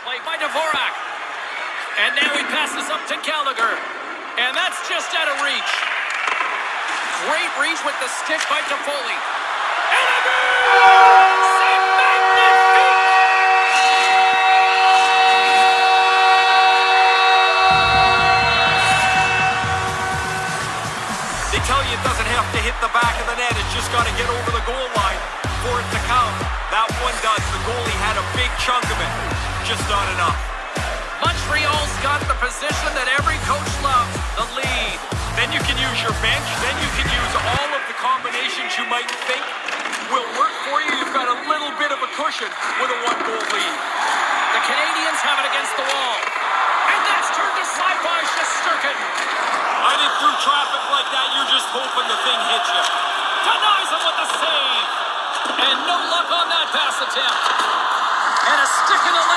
Played by Dvorak. And now he passes up to Gallagher. And that's just out of reach. Great reach with the stick by Toffoli. And a goal! C'est magnifique! They tell you it doesn't have to hit the back of the net. It's just got to get over the goal line for it to count. That one does. The goalie had a big chunk of it. Just not enough. Montreal's got the position that every coach loves, the lead. Then you can use your bench. Then you can use all of the combinations you might think will work for you. You've got a little bit of a cushion with a one-goal lead. The Canadiens have it against the wall. And that's turned aside by Shesterkin. I think through traffic like that, you're just hoping the thing hits you. Denies him with the save. And no luck on that pass attempt. And a stick in the